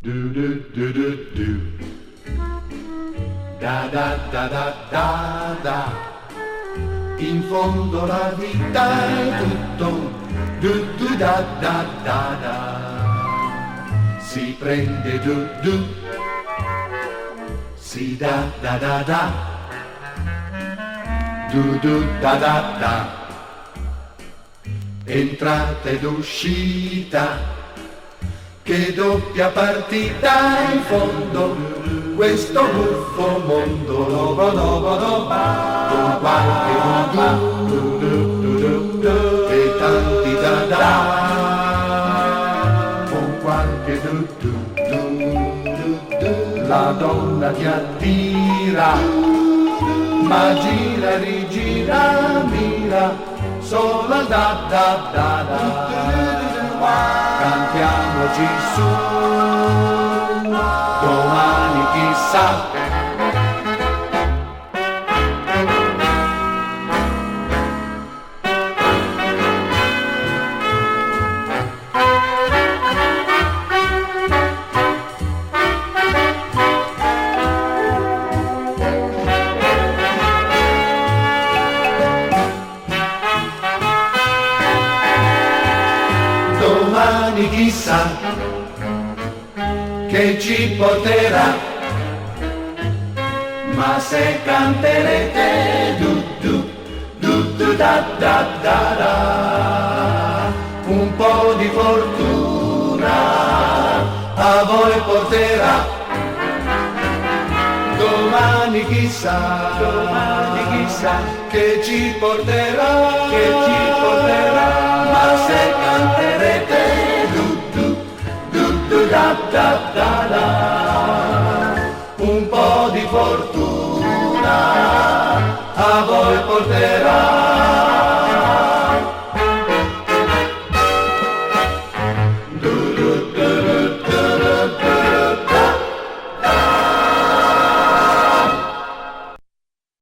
Do do do do do. Da da da da da da. In fondo la vita è tutto. Du du da da da da. Si prende du du. Si da da da da. Du du da da da. Entrata ed uscita. Che doppia partita in fondo, questo buffo mondo, con qualche du e tanti da, con qualche du, la donna ti attira, ma gira, rigira, mira, sola da. Cantiamoci su, domani chissà. Domani chissà che ci porterà, ma se canterete du da da, un po' di fortuna a voi porterà. Domani chissà che ci porterà, ma se canterete du da, un po' di fortuna a voi porterà.